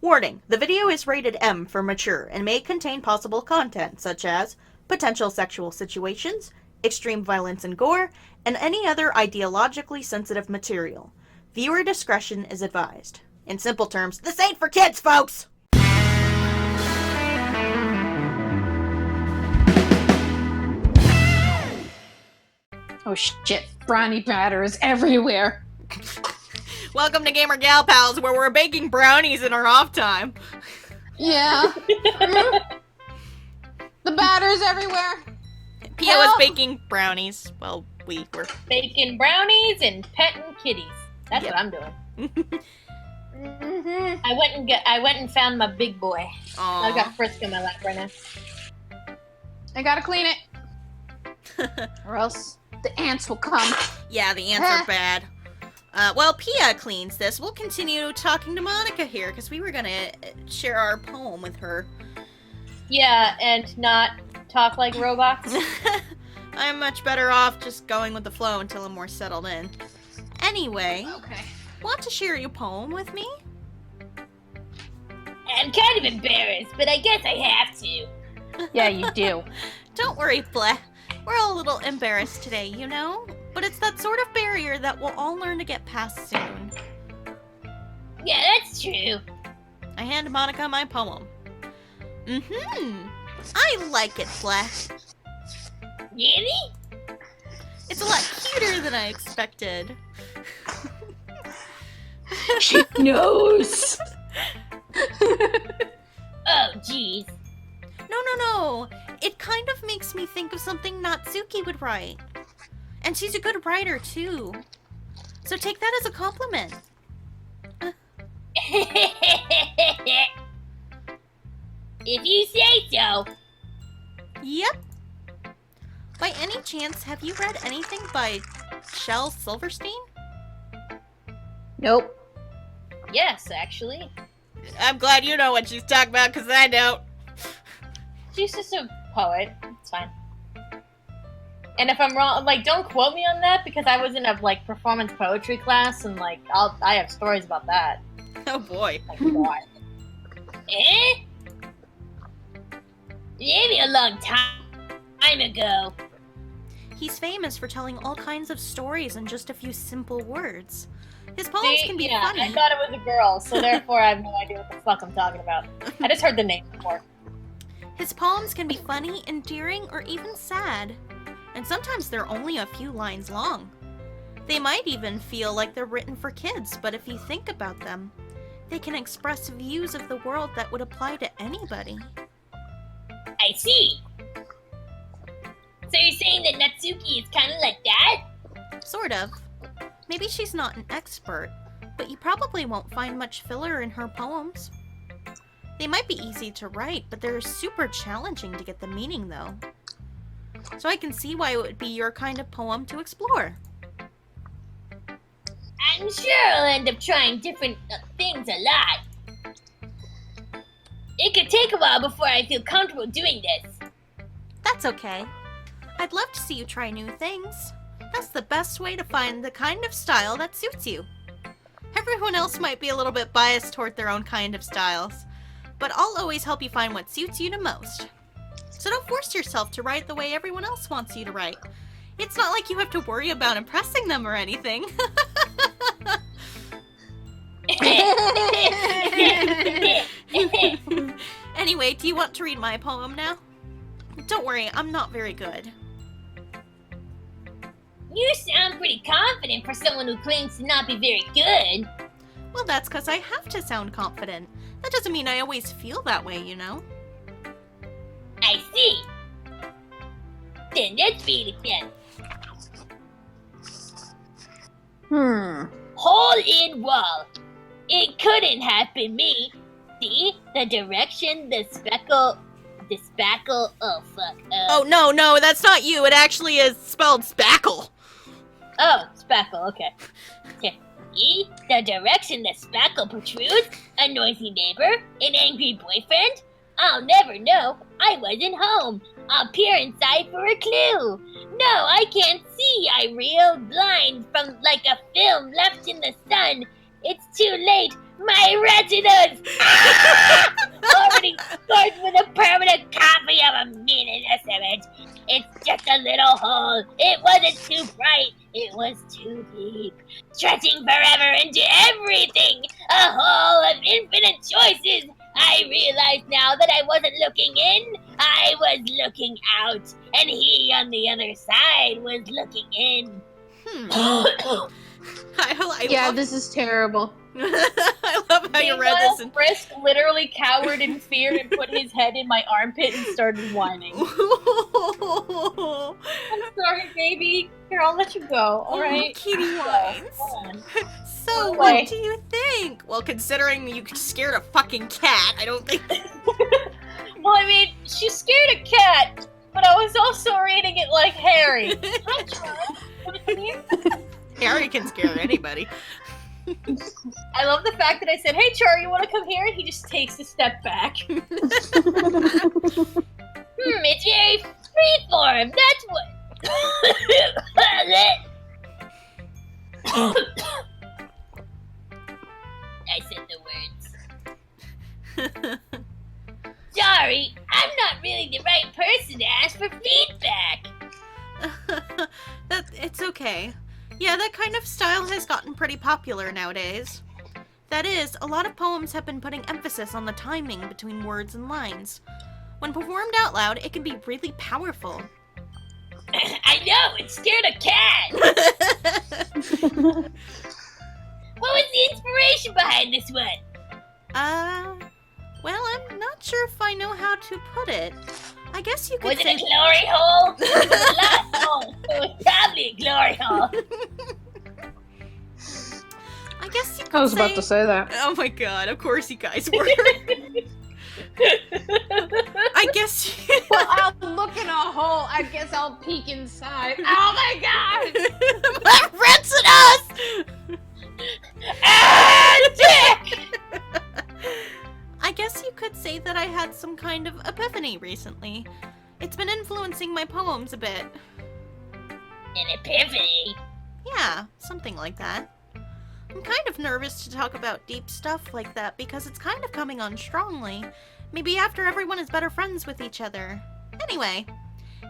Warning, the video is rated M for mature and may contain possible content such as potential sexual situations, extreme violence and gore, and any other ideologically sensitive material. Viewer discretion is advised. In simple terms, this ain't for kids, folks! Oh shit, brownie batter is everywhere. Welcome to GamerGalPals, where we're baking brownies in our off time. Yeah. The batter's everywhere. Pia was baking brownies. Well, we were. Baking brownies and petting kitties. That's what I'm doing. I went and found my big boy. Aww. I got Frisk in my lap right now. I gotta clean it. Or else the ants will come. Yeah, the ants are bad. Well, Pia cleans this. We'll continue talking to Monica here, because we were gonna share our poem with her. Yeah, and not talk like robots. I'm much better off just going with the flow until I'm more settled in. Anyway, Okay. want to share your poem with me? I'm kind of embarrassed, but I guess I have to. Yeah, you do. Don't worry, Bleh. We're all a little embarrassed today, you know? But it's that sort of barrier that we'll all learn to get past soon. Yeah, that's true. I hand Monica my poem. I like it, Bleh. Really? It's a lot cuter than I expected. She knows. Oh, jeez. No. It kind of makes me think of something Natsuki would write. And she's a good writer, too. So take that as a compliment. If you say so. Yep. By any chance, have you read anything by Shel Silverstein? Nope. Yes, actually. I'm glad you know what she's talking about, because I don't. She's just a poet. It's fine. And if I'm wrong, like, don't quote me on that, because I was in a, like, performance poetry class, and, like, I have stories about that. Oh boy. Like, what? Maybe a long time ago. He's famous for telling all kinds of stories in just a few simple words. His poems can be funny. I thought it was a girl, so therefore I have no idea what the fuck I'm talking about. I just heard the name before. His poems can be funny, endearing, or even sad. And sometimes they're only a few lines long. They might even feel like they're written for kids, but if you think about them, they can express views of the world that would apply to anybody. I see. So you're saying that Natsuki is kind of like that? Sort of. Maybe she's not an expert, but you probably won't find much filler in her poems. They might be easy to write, but they're super challenging to get the meaning, though. So I can see why it would be your kind of poem to explore. I'm sure I'll end up trying different things a lot. It could take a while before I feel comfortable doing this. That's okay. I'd love to see you try new things. That's the best way to find the kind of style that suits you. Everyone else might be a little bit biased toward their own kind of styles, but I'll always help you find what suits you the most. So don't force yourself to write the way everyone else wants you to write. It's not like you have to worry about impressing them or anything. Anyway, do you want to read my poem now? Don't worry, I'm not very good. You sound pretty confident for someone who claims to not be very good. Well, that's because I have to sound confident. That doesn't mean I always feel that way, you know? I see. Then let's read it then. Hole in wall. It couldn't have been me. See? The direction, the spackle, oh fuck. Oh, no, that's not you. It actually is spelled spackle. Oh, spackle, okay. See? The direction the spackle protrudes, a noisy neighbor, an angry boyfriend. I'll never know. I wasn't home. I'll peer inside for a clue. No, I can't see. I reel blind from like a film left in the sun. It's too late. My retinas! choices. I realize now that I wasn't looking in, I was looking out, and he on the other side was looking in. Yeah, this is terrible. I love how you read this. Frisk literally cowered in fear and put his head in my armpit and started whining. I'm sorry, baby. Here, I'll let you go. All right. Kitty whines. So, what do you think? Well, considering you scared a fucking cat, I don't think. Well, I mean, she scared a cat, but I was also reading it like Harry. Hi, Charlie. Wanna come here? Harry can scare anybody. I love the fact that I said, "Hey, Char, you want to come here?" And he just takes a step back. It's very freeform. That's what. I said the words. Sorry, I'm not really the right person to ask for feedback. It's okay. Yeah, that kind of style has gotten pretty popular nowadays. That is, a lot of poems have been putting emphasis on the timing between words and lines. When performed out loud, it can be really powerful. I know, it scared a cat. What was the inspiration behind this one? Well, I'm not sure if I know how to put it. I guess you could Was say... it a glory hole? It was a lost hole. It was probably a glory hole. I guess you could I was about to say that. Oh my god, of course you guys were. I guess you... Well, I'll look in a hole. I guess I'll peek inside. Oh my god! My rats and us! Ah, dick! I guess you could say that I had some kind of epiphany recently. It's been influencing my poems a bit. An epiphany? Yeah, something like that. I'm kind of nervous to talk about deep stuff like that because it's kind of coming on strongly. Maybe after everyone is better friends with each other. Anyway,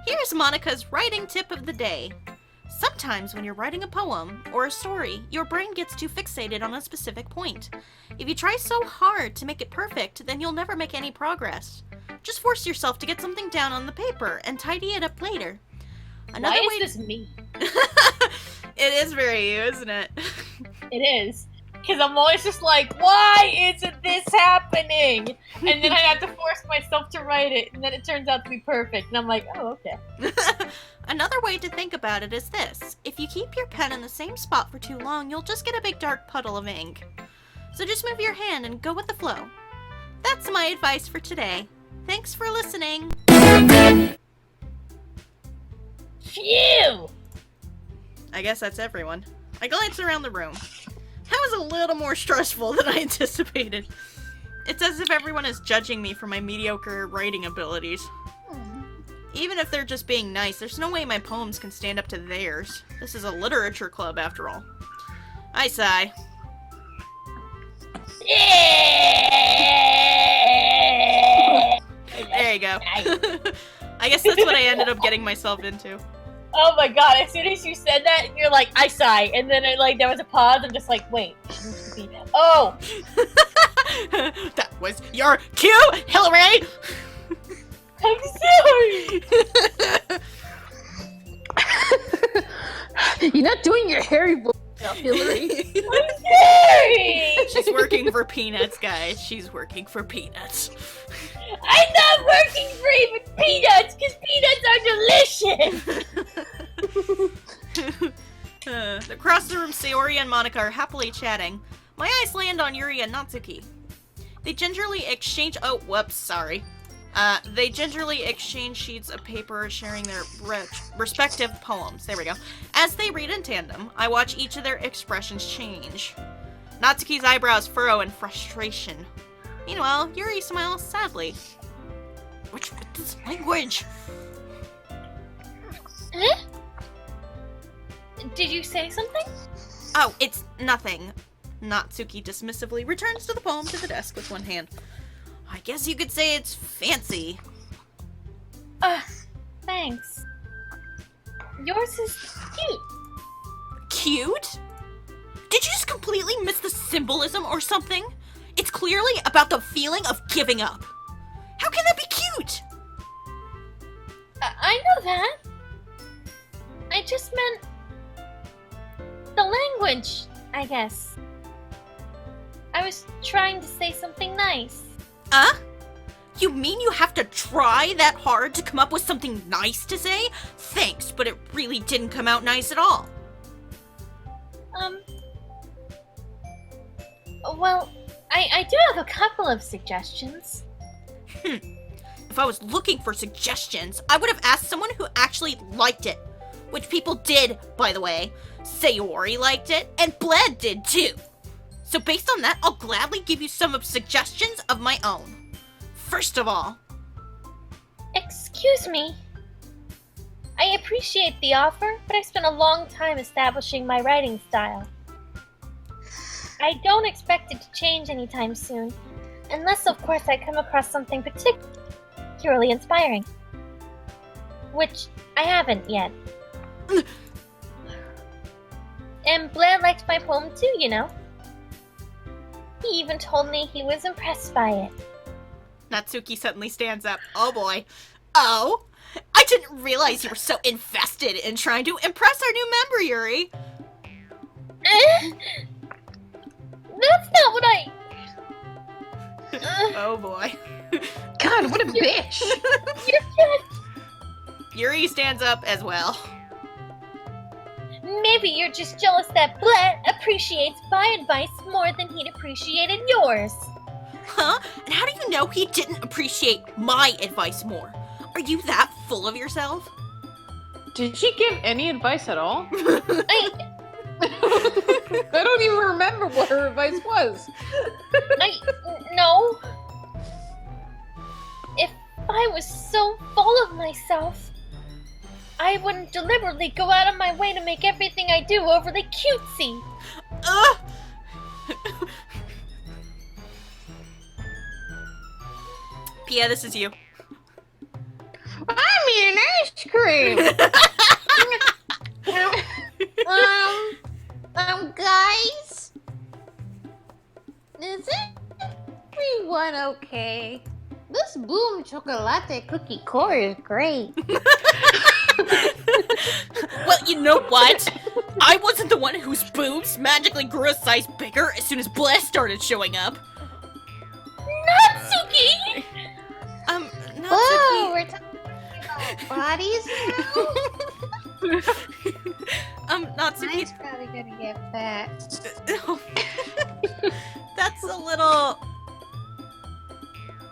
here's Monica's writing tip of the day. Sometimes when you're writing a poem or a story, your brain gets too fixated on a specific point. If you try so hard to make it perfect, then you'll never make any progress. Just force yourself to get something down on the paper and tidy it up later. Why is this me? It is very you, isn't it? It is. Because I'm always just like, why isn't this happening? And then I have to force myself to write it, and then it turns out to be perfect. And I'm like, oh, okay. Another way to think about it is this. If you keep your pen in the same spot for too long, you'll just get a big dark puddle of ink. So just move your hand and go with the flow. That's my advice for today. Thanks for listening. Phew! I guess that's everyone. I glanced around the room. That was a little more stressful than I anticipated. It's as if everyone is judging me for my mediocre writing abilities. Even if they're just being nice, there's no way my poems can stand up to theirs. This is a literature club, after all. I sigh. There you go. I guess that's what I ended up getting myself into. Oh my god, as soon as you said that, you're like, I sigh. And then there was a pause. I'm just like, wait. Oh! That was your cue, Hillary! I'm sorry! You're not doing your Harry voice now, Hillary. I'm sorry! She's working for peanuts, guys. She's working for peanuts. I'm not working for even peanuts, because peanuts are delicious! Across the room, Sayori and Monica are happily chatting. My eyes land on Yuri and Natsuki. They gingerly exchange- oh, whoops, sorry. They gingerly exchange sheets of paper, sharing their respective poems. There we go. As they read in tandem, I watch each of their expressions change. Natsuki's eyebrows furrow in frustration. Meanwhile, Yuri smiles sadly. What's with this language? Huh? Did you say something? Oh, it's nothing. Natsuki dismissively returns to the poem to the desk with one hand. I guess you could say it's fancy. Thanks. Yours is cute. Cute? Did you just completely miss the symbolism or something? It's clearly about the feeling of giving up. How can that be cute? I know that. I just meant the language, I guess. I was trying to say something nice. You mean you have to try that hard to come up with something nice to say? Thanks, but it really didn't come out nice at all. Well, I do have a couple of suggestions. If I was looking for suggestions, I would have asked someone who actually liked it. Which people did, by the way. Sayori liked it, and Bled did too. So based on that, I'll gladly give you some of suggestions of my own. First of all... Excuse me. I appreciate the offer, but I spent a long time establishing my writing style. I don't expect it to change anytime soon, unless of course I come across something particularly inspiring. Which I haven't yet. And Blair liked my poem too, you know. He even told me he was impressed by it. Natsuki suddenly stands up. Oh boy. Oh, I didn't realize you were so invested in trying to impress our new member, Yuri. That's not what I... Oh boy. God, what a bitch! You're just... Yuri stands up as well. Maybe you're just jealous that Blair appreciates my advice more than he'd appreciated yours. Huh? And how do you know he didn't appreciate my advice more? Are you that full of yourself? Did she give any advice at all? I don't even remember what her advice was. No. If I was so full of myself, I wouldn't deliberately go out of my way to make everything I do overly cutesy. Ugh! Pia, this is you. I mean ice cream! Guys? Is everyone okay? This Boom Chocolate cookie core is great. Well, you know what? I wasn't the one whose boobs magically grew a size bigger as soon as Bless started showing up. Natsuki! Natsuki... Whoa, we're talking about bodies now? Natsuki... Mine's probably gonna get fat. That's a little...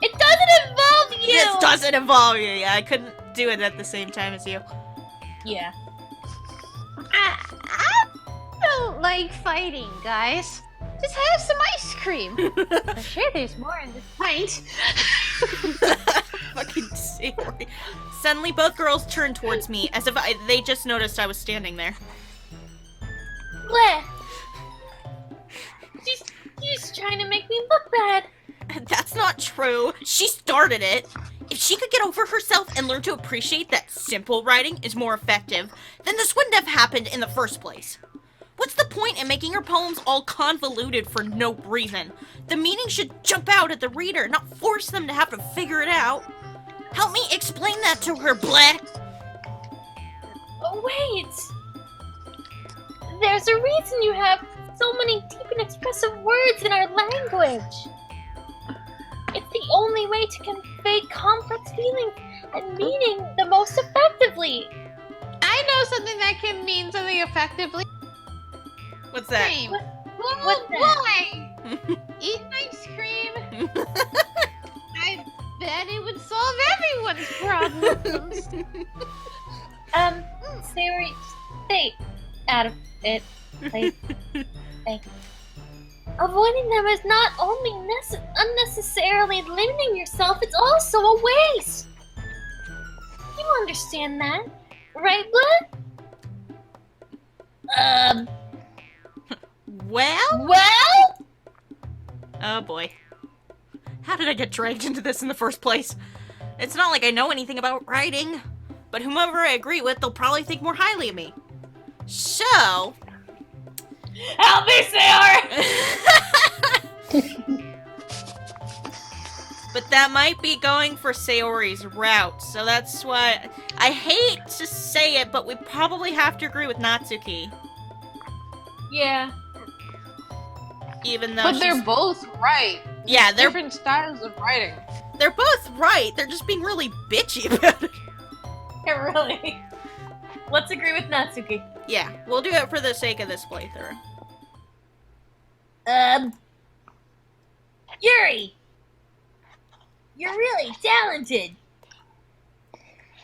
It doesn't involve you! This doesn't involve you. Yeah, I couldn't do it at the same time as you. Yeah. I don't like fighting, guys. Just have some ice cream. I'm sure there's more in this pint. Fucking Sayori. Suddenly, both girls turned towards me as if they just noticed I was standing there. Blair! She's trying to make me look bad. That's not true. She started it. If she could get over herself and learn to appreciate that simple writing is more effective, then this wouldn't have happened in the first place. What's the point in making her poems all convoluted for no reason? The meaning should jump out at the reader, not force them to have to figure it out. Help me explain that to her, Black. Oh, wait! There's a reason you have so many deep and expressive words in our language. It's the only way to convey complex feelings and meaning the most effectively. I know something that can mean something effectively. What's that? Cream. What's Oh boy! Eat ice cream. I bet it would solve everyone's problems. Sayori, stay out of it, please. Thank you. Avoiding them is not only unnecessarily limiting yourself, it's also a waste. You understand that, right, Blood? Well? Oh boy. How did I get dragged into this in the first place? It's not like I know anything about writing, but whomever I agree with, they'll probably think more highly of me. So... Help me, Sayori! But that might be going for Sayori's route, so that's why I hate to say it, but we probably have to agree with Natsuki. Yeah. Even though But they're both right. Yeah, they're Different styles of writing. they're both right. They're just being really bitchy about it. Yeah, really. Let's agree with Natsuki. Yeah, we'll do it for the sake of this playthrough. Yuri! You're really talented.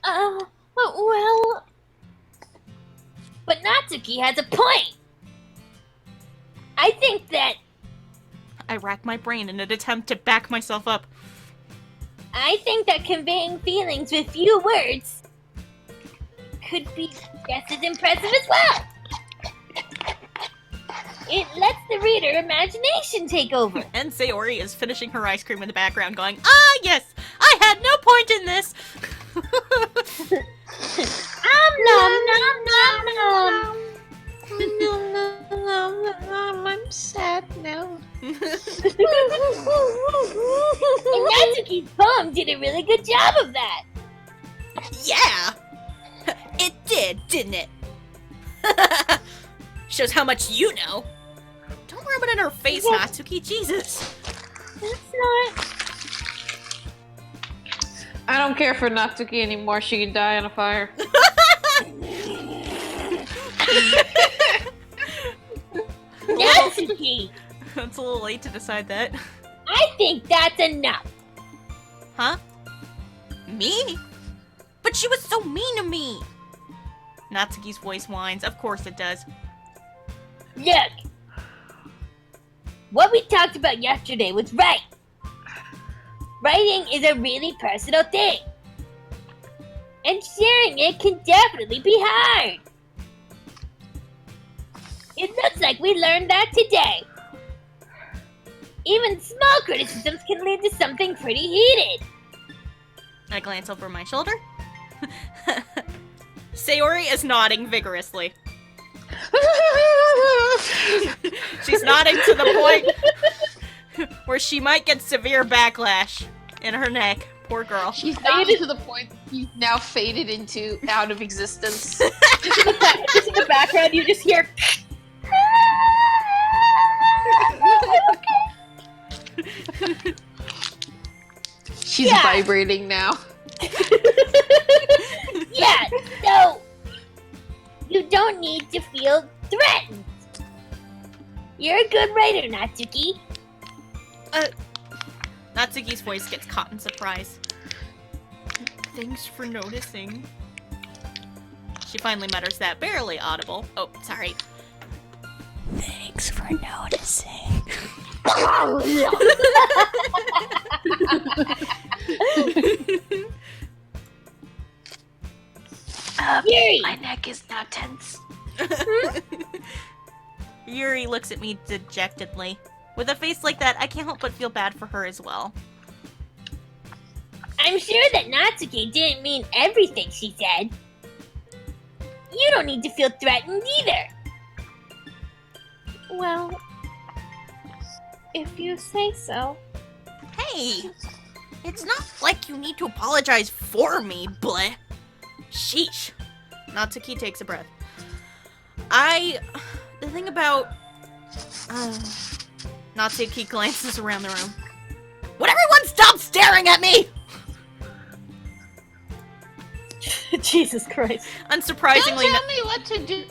Well... But Natsuki has a point. I think that I rack my brain in an attempt to back myself up. conveying feelings with few words could be just as impressive as well. It lets the reader imagination take over. And Sayori is finishing her ice cream in the background going, "Ah, yes! I had no point in this!" Nom nom nom nom. I'm sad now. And Natsuki's poem did a really good job of that. Yeah! It did, didn't it? Shows how much you know. Don't rub it in her face, Yeah. Natsuki. Jesus. That's not... I don't care for Natsuki anymore. She can die on a fire. Natsuki! It's a little late to decide that. I think that's enough. Huh? Me? But she was so mean to me! Natsuki's voice whines. Of course it does. Look. What we talked about yesterday was right. Writing is a really personal thing. And sharing it can definitely be hard. It looks like we learned that today. Even small criticisms can lead to something pretty heated. I glance over my shoulder. Sayori is nodding vigorously. She's nodding to the point where she might get severe backlash in her neck. Poor girl. She's down to the point he's now faded into out of existence. Just in the background, you just hear. She's vibrating now. Yeah, so you don't need to feel threatened. You're a good writer, Natsuki. Natsuki's voice gets caught in surprise. Thanks for noticing. She finally mutters that, barely audible. Oh, sorry. Thanks for noticing. Yuri! My neck is now tense. Yuri looks at me dejectedly. With a face like that, I can't help but feel bad for her as well. I'm sure that Natsuki didn't mean everything she said. You don't need to feel threatened either. Well, if you say so. Hey! It's not like you need to apologize for me, bleh. Sheesh. Natsuki takes a breath. The thing about... Natsuki glances around the room. Would everyone stop staring at me?! Jesus Christ. Unsurprisingly... Don't tell me what to do.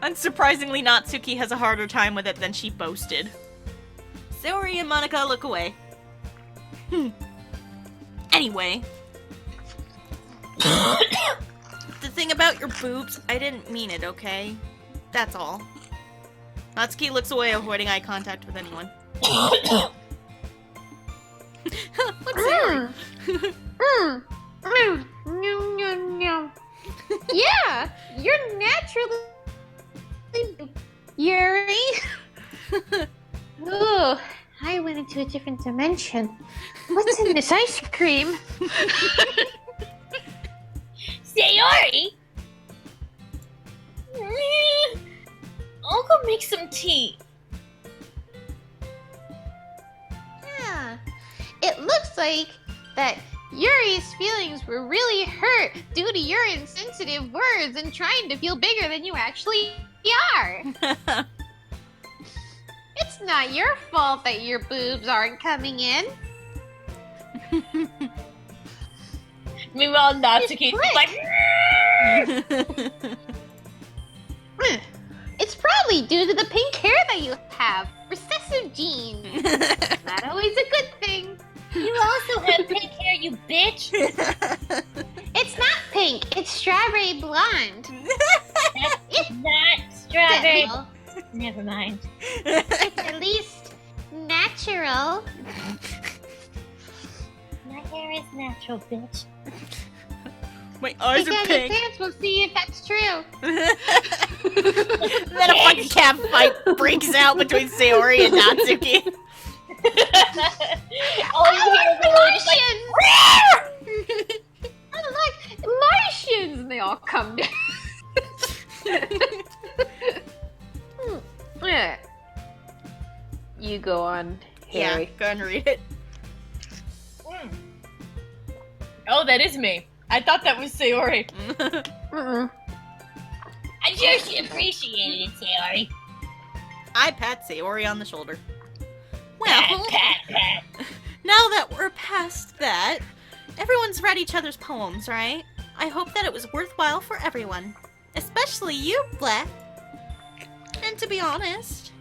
Unsurprisingly, Natsuki has a harder time with it than she boasted. Sayori and Monika look away. Anyway. The thing about your boobs, I didn't mean it, okay? That's all. Natsuki looks away, avoiding eye contact with anyone. Look, Sayori. Yeah, you're naturally Yuri. Ooh, I went into a different dimension. What's in this ice cream? Sayori! I'll go make some tea. looks like that Yuri's feelings were really hurt due to your insensitive words and trying to feel bigger than you actually are. It's not your fault that your boobs aren't coming in. Meanwhile, Natsuki's It's like, It's probably due to the pink hair that you have. Recessive genes. Not always a good thing. You also have pink hair, you bitch. It's not pink. It's strawberry blonde. That's not strawberry. Well, Never mind. it's at least natural. My hair is natural, bitch. My eyes Take are out your pink. pants, we'll see if that's true. Then a fucking cat fight breaks out between Sayori and Natsuki. all you hear is a little just like, Martians! I'm like, Martians! And they all come down. Yeah. You go on, Yeah, Harry. go ahead and read it. oh, that is me. I thought that was Sayori. Mm-mm. I'm sure she appreciated it, Sayori. I pat Sayori on the shoulder. Pat, Well, pat, pat. now that we're past that, everyone's read each other's poems, right? I hope that it was worthwhile for everyone. Especially you, Black. And to be honest,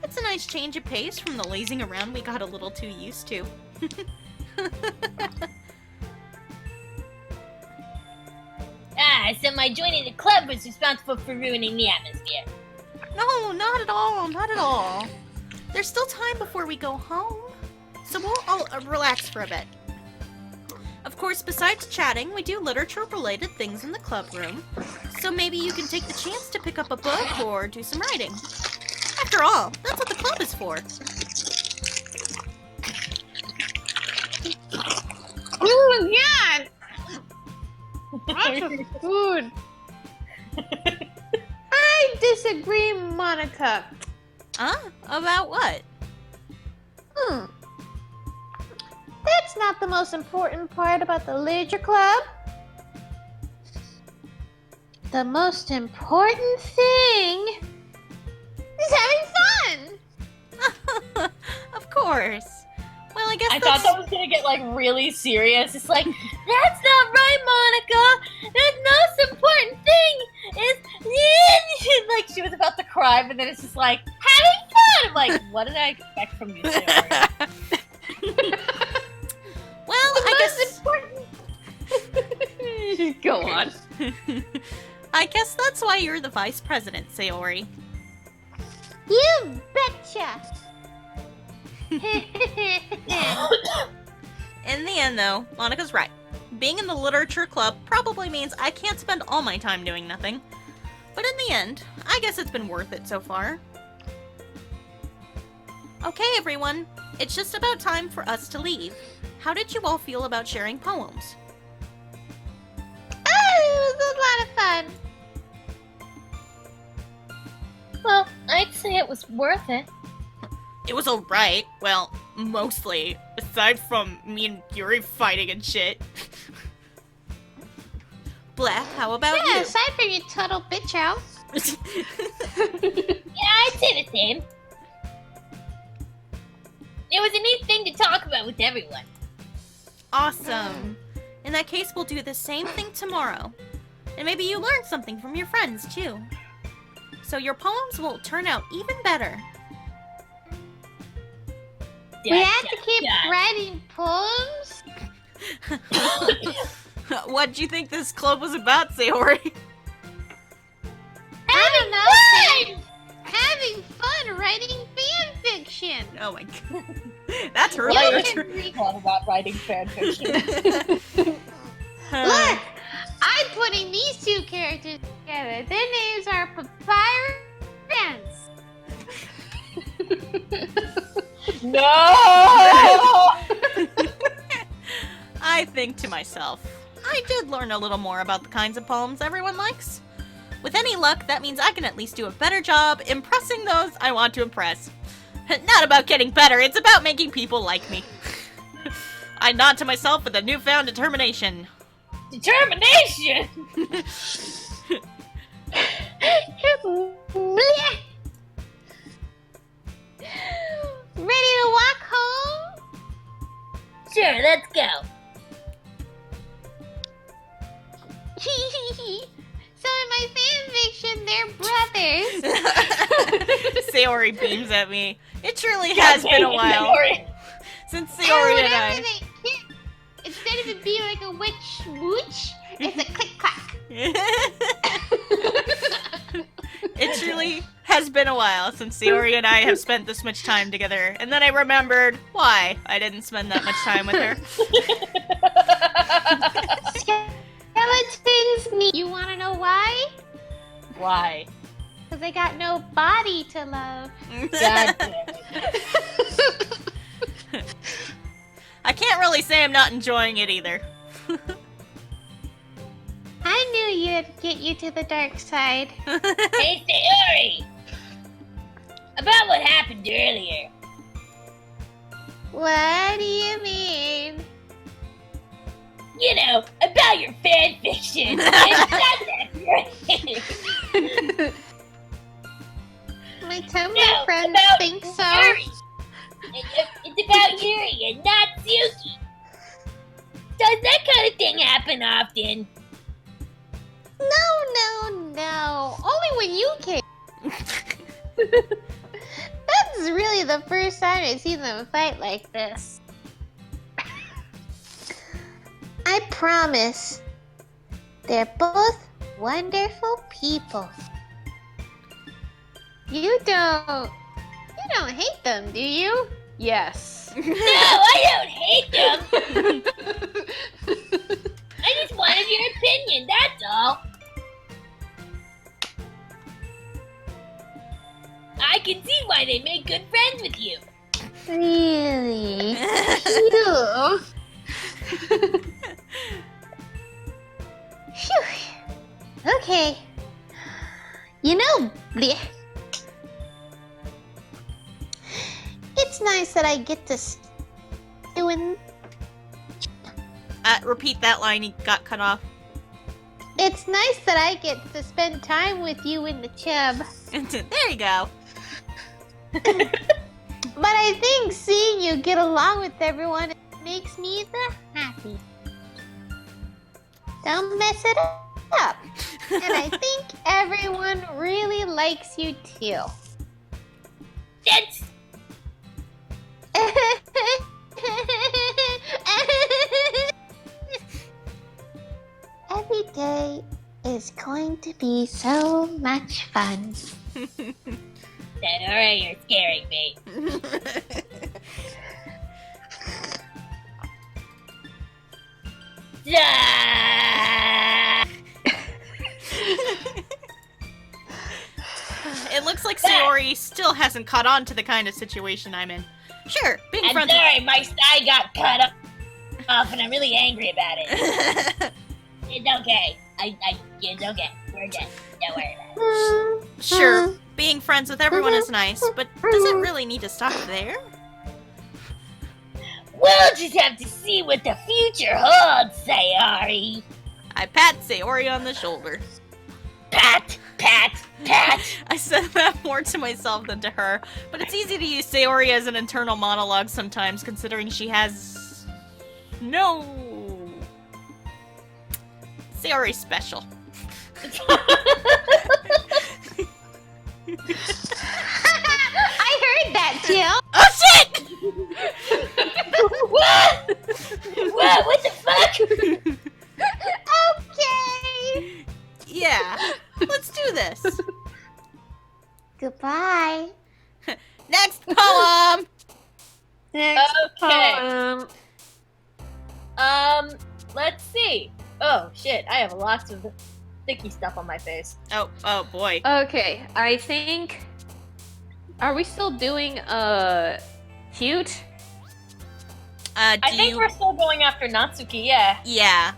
it's a nice change of pace from the lazing around we got a little too used to. Ah, so my joining the club was responsible for ruining the atmosphere. No, not at all, not at all. There's still time before we go home, so we'll all relax for a bit. Of course, besides chatting, we do literature-related things in the club room, so maybe you can take the chance to pick up a book or do some writing. After all, that's what the club is for. Oh my god! Lots of food. I disagree, Monica. About what? That's not the most important part about the literature club. The most important thing is having fun. Of course. Well, I guess I that's... thought that was gonna get like really serious. It's like, that's not right, Monica. The most important thing is like she was about to cry, but then it's just like having fun. I'm like, what did I expect from you, Sarah? Well, I Important. Go on. I guess that's why you're the vice president, Sayori. You betcha. In the end, though, Monica's right. Being in the literature club probably means I can't spend all my time doing nothing. But in the end, I guess it's been worth it so far. Okay, everyone. It's just about time for us to leave. How did you all feel about sharing poems? Oh, it was a lot of fun. Well, I'd say it was worth it. It was alright. Well, mostly. Aside from me and Yuri fighting and shit. Black, how about Yeah, you? aside from your total bitch out. Yeah, I'd say the same. It was a neat thing to talk about with everyone. Awesome. In that case, we'll do the same thing tomorrow. And maybe you learn something from your friends, too. So your poems will turn out even better. We had to keep writing poems? What do you think this club was about, Sayori? I don't know. Having fun writing fan fiction. Oh my god. That's her You literature. can read. Thought about writing fanfiction. Look, I'm putting these two characters together. Their names are Papyrus No! I think to myself, I did learn a little more about the kinds of poems everyone likes. With any luck, that means I can at least do a better job impressing those I want to impress. Not about getting better, it's about making people like me. I nod to myself with a newfound determination. Determination! Blech. Ready to walk home? Sure, let's go. So in my fanfiction, they're brothers. Sayori beams at me. It truly has been a while since Sayori and I. Instead of it being like a witch wooch, it's a click clack. It truly has been a while since Sayori and I have spent this much time together, and then I remembered why I didn't spend that much time with her. Skeletons need. You want to know why? Why? Because they got no body to love. God damn it. I can't really say I'm not enjoying it either. I knew you'd get you to the dark side. Hey, Sayori! About what happened earlier. What do you mean? You know, about your fanfiction. It's not that great. My Tumblr No, friends about think so. Yuri. It's about Yuri and not Suki. Does that kind of thing happen often? No. Only when you came. That's really the first time I've seen them fight like this. I promise. They're both wonderful people. You don't hate them, do you? Yes. No, I don't hate them. I just wanted your opinion, that's all. I can see why they make good friends with you. Really? Phew. Okay. You know, bleh. It's nice that I get to doing. Repeat that line, he got cut off. It's nice that I get to spend time with you in the chub. There you go. But I think seeing you get along with everyone makes me the happy. Don't mess it up. And I think everyone really likes you too. That's... Every day is going to be so much fun. Alright, you're scaring me. It looks like Sayori still hasn't caught on to the kind of situation I'm in. Sure, being I'm friends. sorry, my side got cut off and I'm really angry about it. It's okay. It's okay. We're good. Don't worry about it. Sure, being friends with everyone is nice, but does it really need to stop there? We'll just have to see what the future holds, Sayori. I pat Sayori on the shoulder. Pat, pat, pat. I said that more to myself than to her, but it's easy to use Sayori as an internal monologue sometimes, considering she has no... Sayori's special. I heard that, Jill. Oh shit! What? What? What the fuck? Okay. Yeah, let's do this. Goodbye. Next poem! Next Okay. poem. Let's see. Oh shit, I have lots of sticky stuff on my face. Oh boy. Okay, I think. Are we still doing cute? I think we're still going after Natsuki, yeah. Yeah.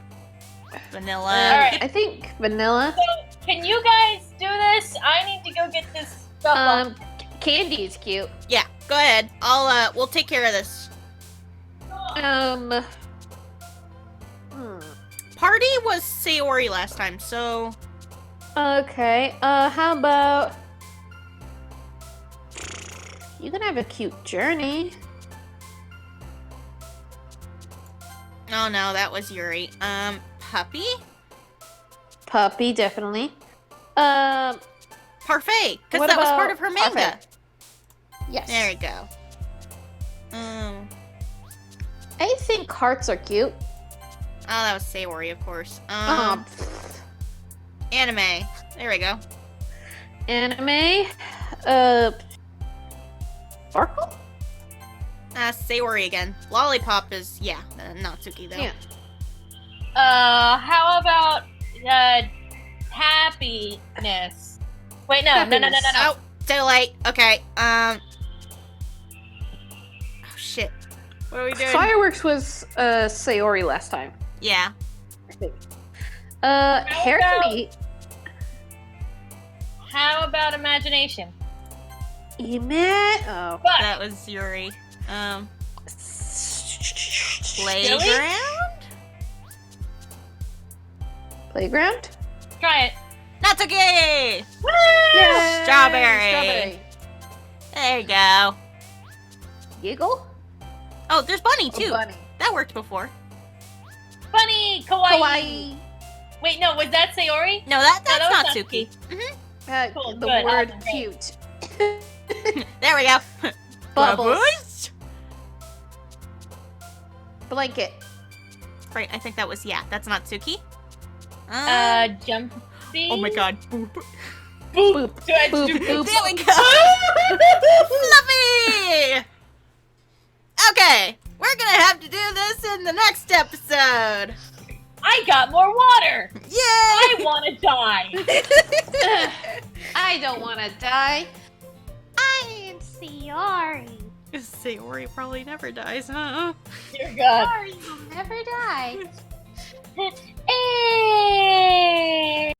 Vanilla. Alright. I think vanilla. So, can you guys do this? I need to go get this stuff off. Candy is cute. Yeah, go ahead. We'll take care of this. Party was Sayori last time, so Okay. How about you can have a cute journey? oh no, that was Yuri. Puppy? Puppy, definitely. Parfait, because What that was about part of her manga. Parfait? Yes. There you go. I think hearts are cute. Oh, that was Sayori, of course. Oh, Anime. There we go. anime. Sparkle? Sayori again. Lollipop is, yeah, Natsuki though. Yeah. How about happiness? Wait, no. Oh, too late. Okay, oh shit. What are we doing? Fireworks was Sayori last time. Yeah. I think. Hair about- to me. How about imagination? Oh. Fuck. That was Yuri. Playground? Playground? Try it. Natsuki! Yay! Strawberry. There you go. Giggle? Oh, there's Bunny Oh, too. bunny. That worked before. Funny, kawaii. Kawaii. Wait, no, was that Sayori? No, that's that was Natsuki. Cool, the good, word awesome, cute. There we go. Bubbles. Blanket. Right, I think that was, yeah, that's Natsuki. Jumpy. Oh my god. Boop. Boop. Do I Boop, do- boop. There we go. Fluffy! Okay, we're gonna have to do this in the next episode. I got more water. Yay! I want to die. I don't want to die. I am Sayori. Sayori probably never dies, huh? Dear God. Sayori will never die. Eh.